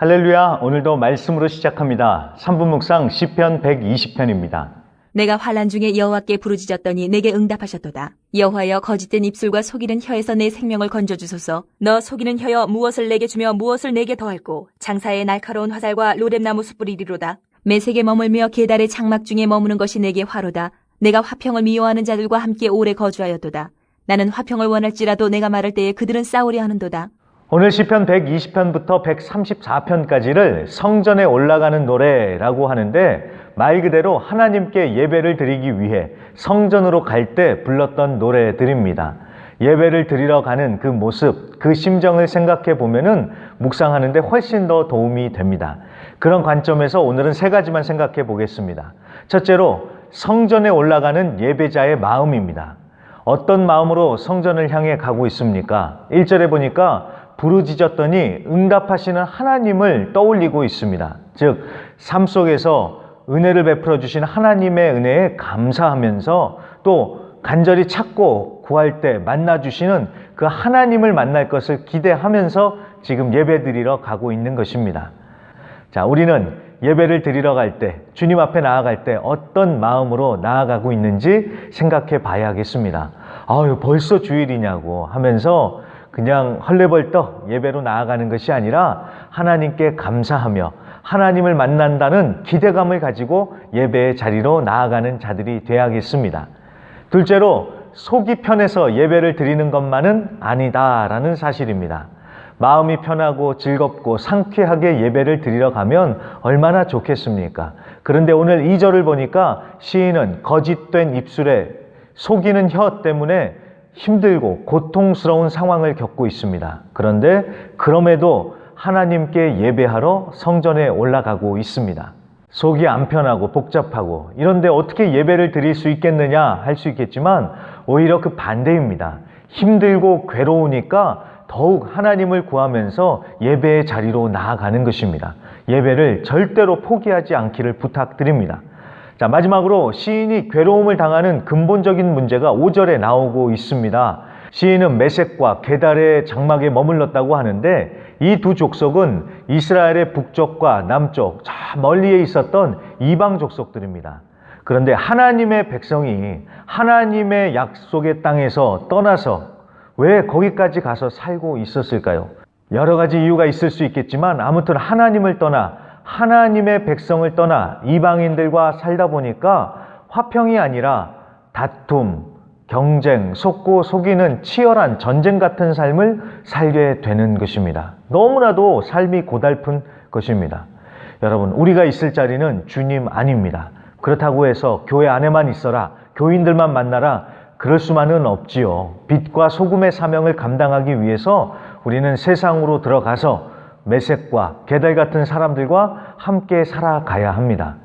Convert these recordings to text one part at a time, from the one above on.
할렐루야. 오늘도 말씀으로 시작합니다. 3분 묵상 시편 120편입니다. 내가 환난 중에 여호와께 부르짖었더니 내게 응답하셨도다. 여호와여, 거짓된 입술과 속이는 혀에서 내 생명을 건져주소서. 너 속이는 혀여, 무엇을 내게 주며 무엇을 내게 더할꼬. 장사의 날카로운 화살과 로뎀나무 숯불이리로다. 매색에 머물며 계달의 장막 중에 머무는 것이 내게 화로다. 내가 화평을 미워하는 자들과 함께 오래 거주하였도다. 나는 화평을 원할지라도 내가 말할 때에 그들은 싸우려 하는도다. 오늘 시편 120편부터 134편까지를 성전에 올라가는 노래라고 하는데, 말 그대로 하나님께 예배를 드리기 위해 성전으로 갈 때 불렀던 노래들입니다. 예배를 드리러 가는 그 모습, 그 심정을 생각해 보면은 묵상하는데 훨씬 더 도움이 됩니다. 그런 관점에서 오늘은 세 가지만 생각해 보겠습니다. 첫째로, 성전에 올라가는 예배자의 마음입니다. 어떤 마음으로 성전을 향해 가고 있습니까? 1절에 보니까 부르짖었더니 응답하시는 하나님을 떠올리고 있습니다. 즉, 삶 속에서 은혜를 베풀어 주신 하나님의 은혜에 감사하면서 또 간절히 찾고 구할 때 만나주시는 그 하나님을 만날 것을 기대하면서 지금 예배 드리러 가고 있는 것입니다. 자, 우리는 예배를 드리러 갈 때, 주님 앞에 나아갈 때 어떤 마음으로 나아가고 있는지 생각해 봐야겠습니다. 아유, 벌써 주일이냐고 하면서 그냥 헐레벌떡 예배로 나아가는 것이 아니라 하나님께 감사하며 하나님을 만난다는 기대감을 가지고 예배의 자리로 나아가는 자들이 되어야겠습니다. 둘째로, 속이 편해서 예배를 드리는 것만은 아니다라는 사실입니다. 마음이 편하고 즐겁고 상쾌하게 예배를 드리러 가면 얼마나 좋겠습니까? 그런데 오늘 2절을 보니까 시인은 거짓된 입술에 속이는 혀 때문에 힘들고 고통스러운 상황을 겪고 있습니다. 그런데 그럼에도 하나님께 예배하러 성전에 올라가고 있습니다. 속이 안 편하고 복잡하고 이런데 어떻게 예배를 드릴 수 있겠느냐 할 수 있겠지만 오히려 그 반대입니다. 힘들고 괴로우니까 더욱 하나님을 구하면서 예배의 자리로 나아가는 것입니다. 예배를 절대로 포기하지 않기를 부탁드립니다. 자, 마지막으로 시인이 괴로움을 당하는 근본적인 문제가 5절에 나오고 있습니다. 시인은 메섹과 게달의 장막에 머물렀다고 하는데 이 두 족속은 이스라엘의 북쪽과 남쪽, 저 멀리에 있었던 이방 족속들입니다. 그런데 하나님의 백성이 하나님의 약속의 땅에서 떠나서 왜 거기까지 가서 살고 있었을까요? 여러 가지 이유가 있을 수 있겠지만 아무튼 하나님을 떠나 하나님의 백성을 떠나 이방인들과 살다 보니까 화평이 아니라 다툼, 경쟁, 속고 속이는 치열한 전쟁 같은 삶을 살게 되는 것입니다. 너무나도 삶이 고달픈 것입니다. 여러분, 우리가 있을 자리는 주님 아닙니다. 그렇다고 해서 교회 안에만 있어라, 교인들만 만나라, 그럴 수만은 없지요. 빛과 소금의 사명을 감당하기 위해서 우리는 세상으로 들어가서 메섹과 게달 같은 사람들과 함께 살아가야 합니다.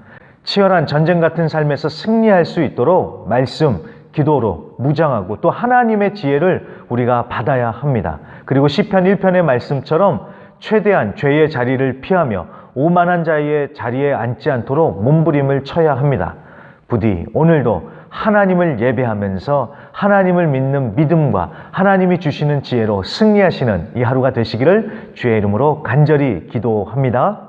치열한 전쟁 같은 삶에서 승리할 수 있도록 말씀, 기도로 무장하고 또 하나님의 지혜를 우리가 받아야 합니다. 그리고 시편 1편의 말씀처럼 최대한 죄의 자리를 피하며 오만한 자의 자리에 앉지 않도록 몸부림을 쳐야 합니다. 부디 오늘도 하나님을 예배하면서 하나님을 믿는 믿음과 하나님이 주시는 지혜로 승리하시는 이 하루가 되시기를 주의 이름으로 간절히 기도합니다.